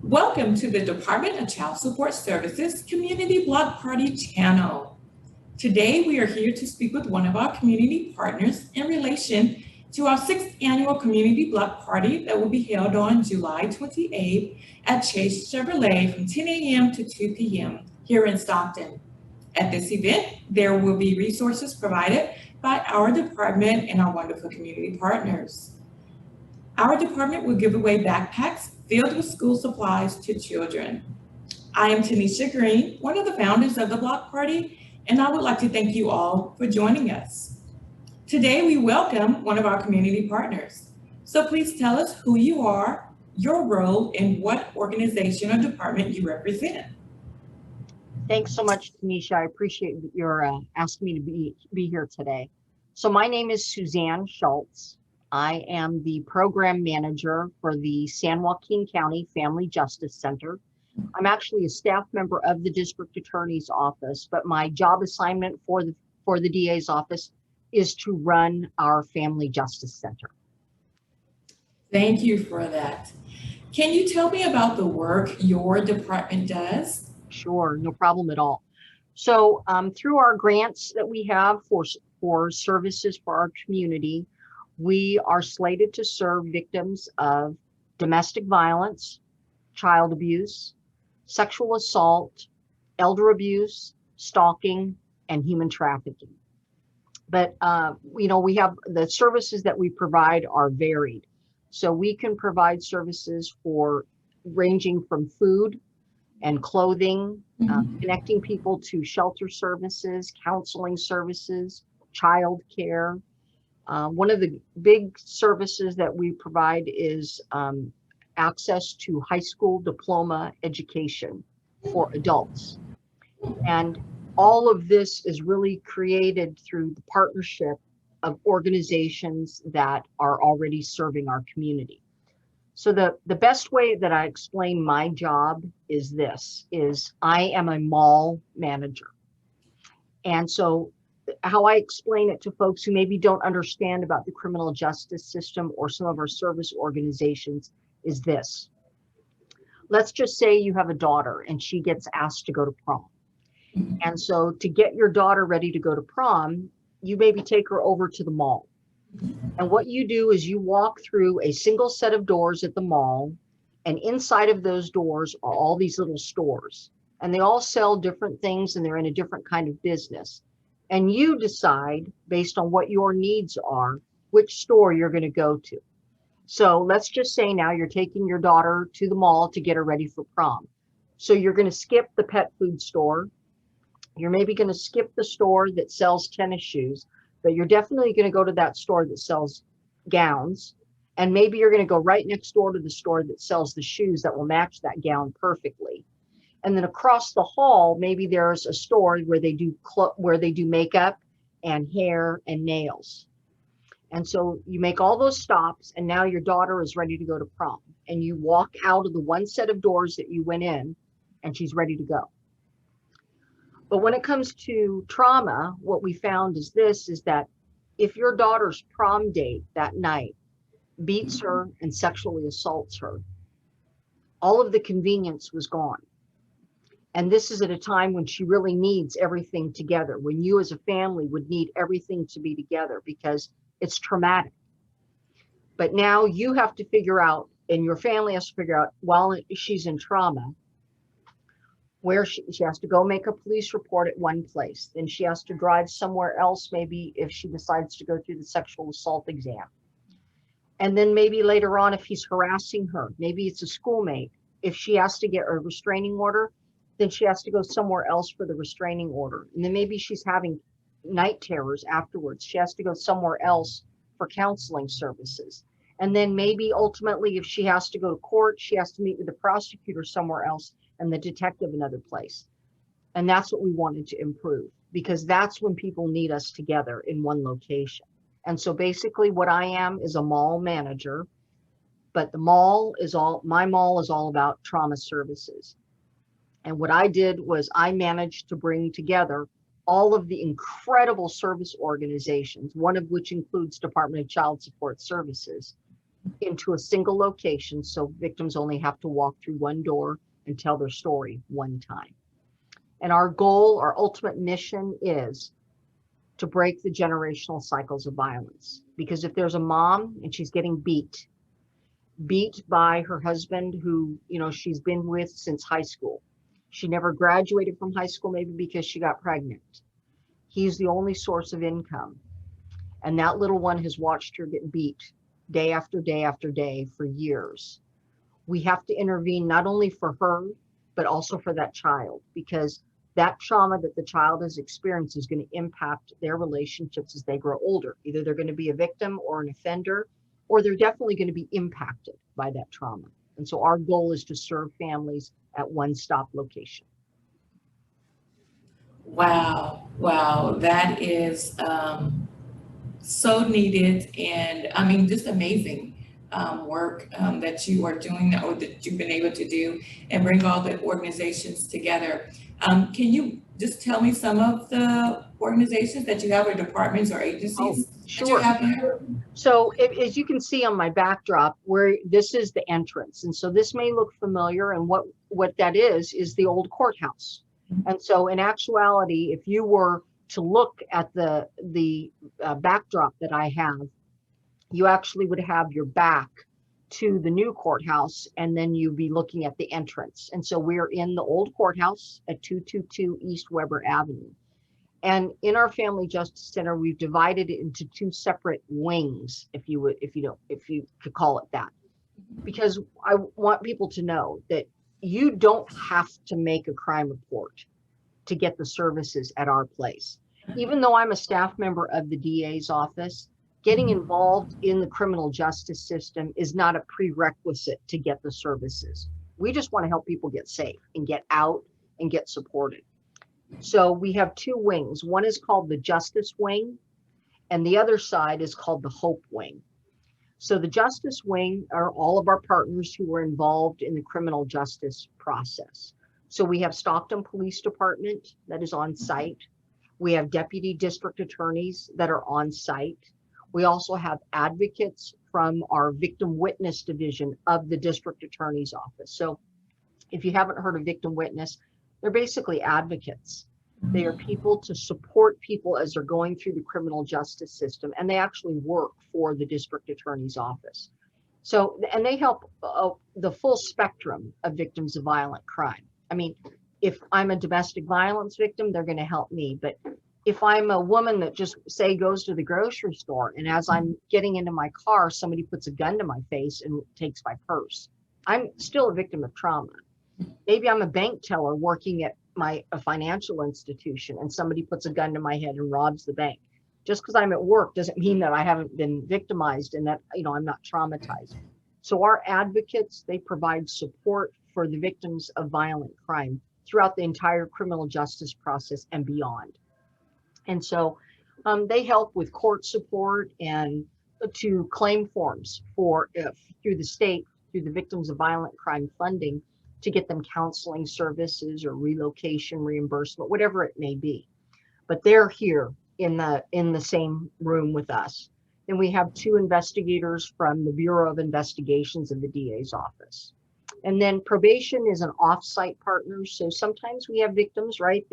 Welcome to the Department of Child Support Services Community Block Party channel. Today, we are here to speak with one of our community partners in relation to our 6th annual Community Block Party that will be held on July 28th at Chase Chevrolet from 10 a.m. to 2 p.m. here in Stockton. At this event, there will be resources provided by our department and our wonderful community partners. Our department will give away backpacks filled with school supplies to children. I am Tanisha Green, one of the founders of the Block Party, and I would like to thank you all for joining us. Today, we welcome one of our community partners. So please tell us who you are, your role, and what organization or department you represent. Thanks so much, Tanisha. I appreciate your asking me to be here today. So my name is Suzanne Schultz. I am the program manager for the San Joaquin County Family Justice Center. I'm actually a staff member of the district attorney's office, but my job assignment for the DA's office is to run our Family Justice Center. Thank you for that. Can you tell me about the work your department does? Sure, no problem at all. So through our grants that we have for services for our community, we are slated to serve victims of domestic violence, child abuse, sexual assault, elder abuse, stalking, and human trafficking. But, we have the services that we provide are varied. So we can provide services for ranging from food and clothing, connecting people to shelter services, counseling services, child care. One of the big services that we provide is access to high school diploma education for adults. And all of this is really created through the partnership of organizations that are already serving our community. So the best way that I explain my job is I am a mall manager. And so how I explain it to folks who maybe don't understand about the criminal justice system or some of our service organizations is this. Let's just say you have a daughter and she gets asked to go to prom. And so to get your daughter ready to go to prom, you maybe take her over to the mall. And what you do is you walk through a single set of doors at the mall, and inside of those doors are all these little stores. And they all sell different things and they're in a different kind of business. And you decide, based on what your needs are, which store you're going to go to. So let's just say now you're taking your daughter to the mall to get her ready for prom. So you're going to skip the pet food store. You're maybe going to skip the store that sells tennis shoes, but you're definitely going to go to that store that sells gowns. And maybe you're going to go right next door to the store that sells the shoes that will match that gown perfectly. And then across the hall, maybe there's a store where they do makeup and hair and nails. And so you make all those stops, and now your daughter is ready to go to prom. And you walk out of the one set of doors that you went in, and she's ready to go. But when it comes to trauma, what we found is that if your daughter's prom date that night beats her and sexually assaults her, all of the convenience was gone. And this is at a time when she really needs everything together, when you as a family would need everything to be together because it's traumatic. But now you have to figure out, and your family has to figure out, while she's in trauma, where she has to go make a police report at one place. Then she has to drive somewhere else, maybe if she decides to go through the sexual assault exam. And then maybe later on, if he's harassing her, maybe it's a schoolmate. If she has to get a restraining order, then she has to go somewhere else for the restraining order. And then maybe she's having night terrors afterwards. She has to go somewhere else for counseling services. And then maybe ultimately, if she has to go to court, she has to meet with the prosecutor somewhere else and the detective another place. And that's what we wanted to improve, because that's when people need us together in one location. And so basically what I am is a mall manager, but my mall is all about trauma services. And what I did was I managed to bring together all of the incredible service organizations, one of which includes Department of Child Support Services, into a single location, so victims only have to walk through one door and tell their story one time. And our goal, our ultimate mission is to break the generational cycles of violence. Because if there's a mom and she's getting beat by her husband who, she's been with since high school. She never graduated from high school, maybe because she got pregnant. He's the only source of income. And that little one has watched her get beat day after day after day for years. We have to intervene not only for her, but also for that child, because that trauma that the child has experienced is going to impact their relationships as they grow older. Either they're going to be a victim or an offender, or they're definitely going to be impacted by that trauma. And so our goal is to serve families at one-stop location. Wow, that is so needed, and I mean, just amazing work that you are doing, or that you've been able to do, and bring all the organizations together. Can you just tell me some of the organizations that you have, or departments or agencies that you have here? So as you can see on my backdrop, where this is the entrance, and so this may look familiar, and what that is the old courthouse. And so in actuality, if you were to look at the backdrop that I have, you actually would have your back to the new courthouse, and then you'd be looking at the entrance. And so we're in the old courthouse at 222 East Weber Avenue. And in our Family Justice Center, we've divided it into two separate wings, if you could call it that, because I want people to know that you don't have to make a crime report to get the services at our place. Even though I'm a staff member of the DA's office, getting involved in the criminal justice system is not a prerequisite to get the services. We just want to help people get safe and get out and get supported. So we have two wings. One is called the Justice Wing, and the other side is called the Hope Wing. So the Justice Wing are all of our partners who are involved in the criminal justice process. So we have Stockton Police Department that is on site. We have deputy district attorneys that are on site. We also have advocates from our victim witness division of the district attorney's office. So if you haven't heard of victim witness, they're basically advocates. They are people to support people as they're going through the criminal justice system, and they actually work for the district attorney's office. So, and they help the full spectrum of victims of violent crime. I mean, if I'm a domestic violence victim, they're going to help me. But if I'm a woman that just, say, goes to the grocery store, and as I'm getting into my car, somebody puts a gun to my face and takes my purse, I'm still a victim of trauma. Maybe I'm a bank teller working at a financial institution, and somebody puts a gun to my head and robs the bank. Just because I'm at work doesn't mean that I haven't been victimized and that, I'm not traumatized. So our advocates, they provide support for the victims of violent crime throughout the entire criminal justice process and beyond. And so they help with court support and to claim forms for through the state, through the Victims of Violent Crime funding, to get them counseling services or relocation reimbursement, whatever it may be. But they're here in the same room with us. And we have two investigators from the Bureau of Investigations in the DA's office. And then probation is an off-site partner. So sometimes we have victims, right?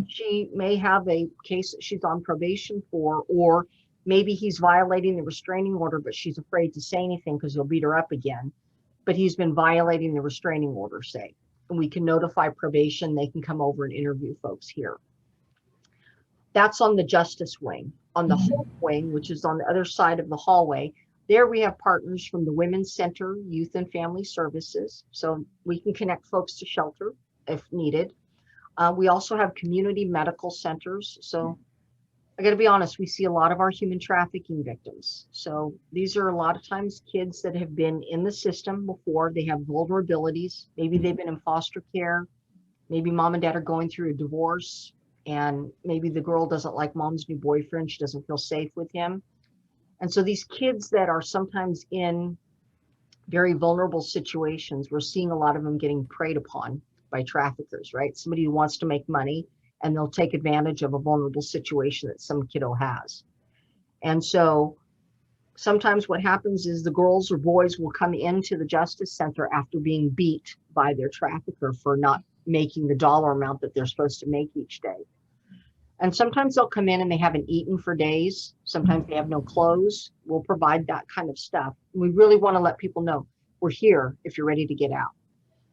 She may have a case that she's on probation for, or maybe he's violating the restraining order, but she's afraid to say anything because he'll beat her up again. But he's been violating the restraining order, say, and we can notify probation. They can come over and interview folks here. That's on the Justice Wing. On the Hope Wing, which is on the other side of the hallway, there we have partners from the Women's Center, Youth and Family Services, so we can connect folks to shelter if needed. We also have community medical centers. So I got to be honest, we see a lot of our human trafficking victims. So these are a lot of times kids that have been in the system before. They have vulnerabilities. Maybe they've been in foster care. Maybe mom and dad are going through a divorce, and maybe the girl doesn't like mom's new boyfriend. She doesn't feel safe with him. And so these kids that are sometimes in very vulnerable situations, we're seeing a lot of them getting preyed upon by traffickers, right? Somebody who wants to make money, and they'll take advantage of a vulnerable situation that some kiddo has. And so Sometimes what happens is the girls or boys will come into the Justice Center after being beat by their trafficker for not making the dollar amount that they're supposed to make each day. And sometimes they'll come in and they haven't eaten for days. Sometimes they have no clothes. We'll provide that kind of stuff. We really want to let people know we're here if you're ready to get out.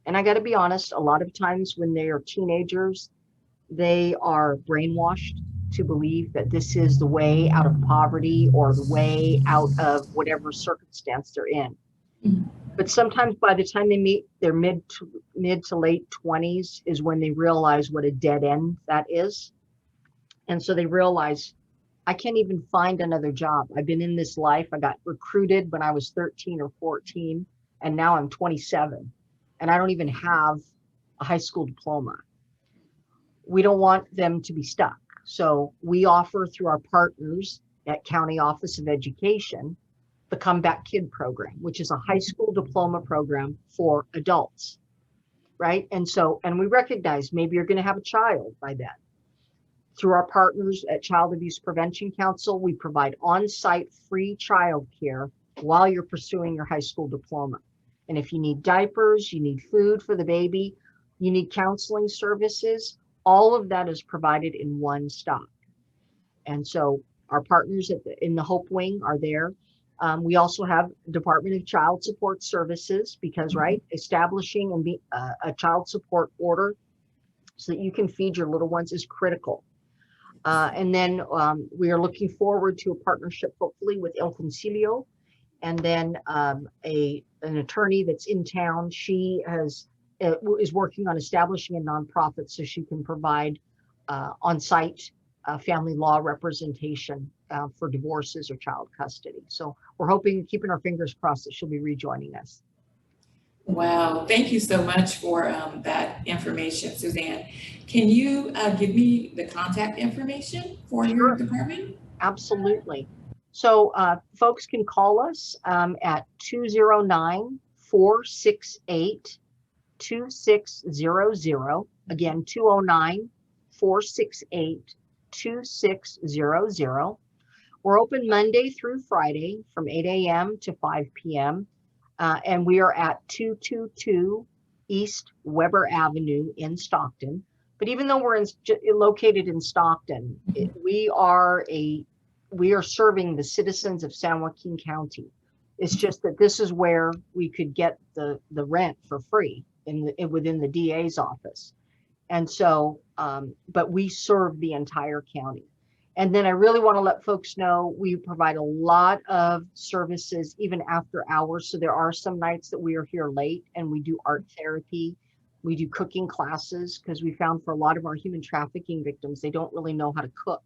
And I got to be honest, a lot of times when they are teenagers, they are brainwashed to believe that this is the way out of poverty or the way out of whatever circumstance they're in. But sometimes by the time they meet their mid to late 20s is when they realize what a dead end that is. And so they realize, I can't even find another job. I've been in this life. I got recruited when I was 13 or 14, and now I'm 27, and I don't even have a high school diploma. We don't want them to be stuck. So we offer through our partners at County Office of Education, the Comeback Kid program, which is a high school diploma program for adults, right? And we recognize maybe you're going to have a child by then. Through our partners at Child Abuse Prevention Council, we provide on-site free childcare while you're pursuing your high school diploma. And if you need diapers, you need food for the baby, you need counseling services, all of that is provided in one stop. And so our partners in the Hope Wing are there. We also have Department of Child Support Services because, right, establishing a child support order so that you can feed your little ones is critical. And then we are looking forward to a partnership, hopefully, with El Concilio, and then an attorney that's in town. She is working on establishing a nonprofit so she can provide on-site family law representation for divorces or child custody. So we're hoping, keeping our fingers crossed, that she'll be rejoining us. Wow, thank you so much for that information, Suzanne. Can you give me the contact information for your department? Absolutely. So folks can call us at 209-468-2600. Again, 209-468-2600. We're open Monday through Friday from 8 a.m. to 5 p.m. And we are at 222 East Weber Avenue in Stockton. But even though we're located in Stockton, we are serving the citizens of San Joaquin County. It's just that this is where we could get the rent for free within the DA's office. And so, but we serve the entire county. And then I really want to let folks know we provide a lot of services even after hours. So there are some nights that we are here late and we do art therapy. We do cooking classes because we found for a lot of our human trafficking victims, they don't really know how to cook,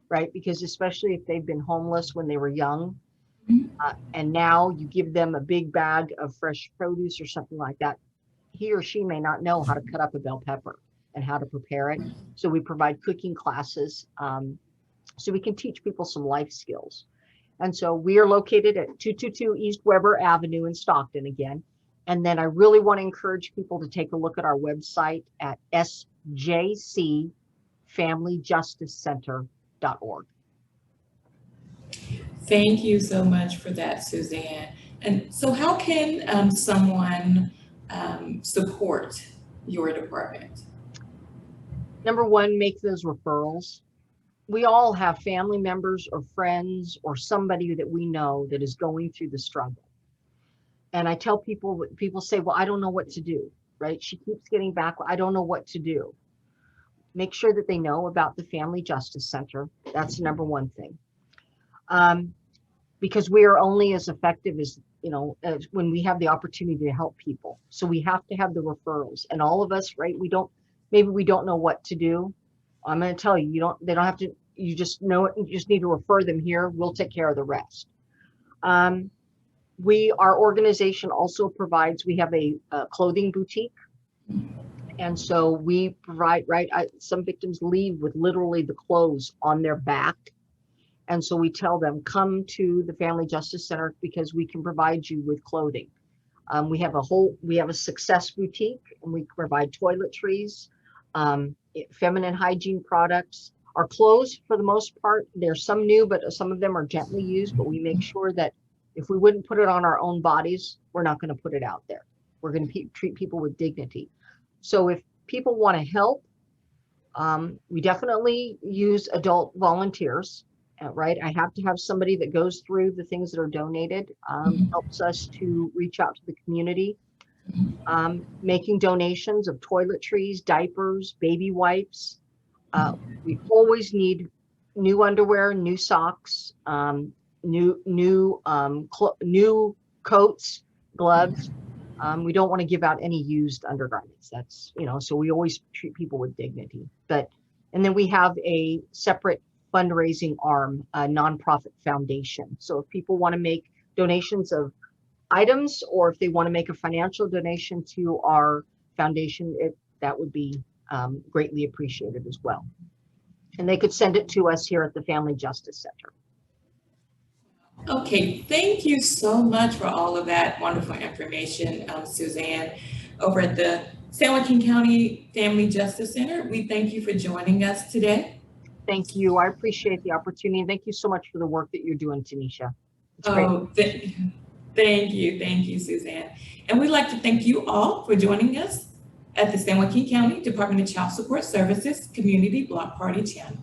right? Because especially if they've been homeless when they were young, and now you give them a big bag of fresh produce or something like that, he or she may not know how to cut up a bell pepper and how to prepare it. So we provide cooking classes so we can teach people some life skills. And so we are located at 222 East Weber Avenue in Stockton again. And then I really want to encourage people to take a look at our website at sjcfamilyjusticecenter.org. Thank you so much for that, Suzanne. And so how can someone support your department? Number one, make those referrals. We all have family members or friends or somebody that we know that is going through the struggle. And I tell people say, well, I don't know what to do, right? She keeps getting back. I don't know what to do. Make sure that they know about the Family Justice Center. That's the number one thing. Because we are only as effective as, as when we have the opportunity to help people. So we have to have the referrals, and all of us, right? Maybe we don't know what to do. I'm going to tell you, they don't have to, you just know it. You just need to refer them here. We'll take care of the rest. Our organization also provides, we have a clothing boutique. And so we provide, some victims leave with literally the clothes on their back. And so we tell them, come to the Family Justice Center because we can provide you with clothing. We have a success boutique, and we provide toiletries, feminine hygiene products, Our clothes, for the most part, there's some new, but some of them are gently used, but we make sure that if we wouldn't put it on our own bodies, we're not going to put it out there. We're going to treat people with dignity. So if people want to help, we definitely use adult volunteers, right? I have to have somebody that goes through the things that are donated, helps us to reach out to the community, making donations of toiletries, diapers, baby wipes. We always need new underwear, new socks, new coats, gloves. We don't want to give out any used undergarments. That's, so we always treat people with dignity. And then we have a separate fundraising arm, a nonprofit foundation. So if people want to make donations of items, or if they want to make a financial donation to our foundation, that would be greatly appreciated as well. And they could send it to us here at the Family Justice Center. Okay, thank you so much for all of that wonderful information, Suzanne, over at the San Joaquin County Family Justice Center. We thank you for joining us today. Thank you. I appreciate the opportunity. Thank you so much for the work that you're doing, Tanisha. It's great. Oh, thank you, Suzanne. And we'd like to thank you all for joining us at the San Joaquin County Department of Child Support Services Community Block Party Channel.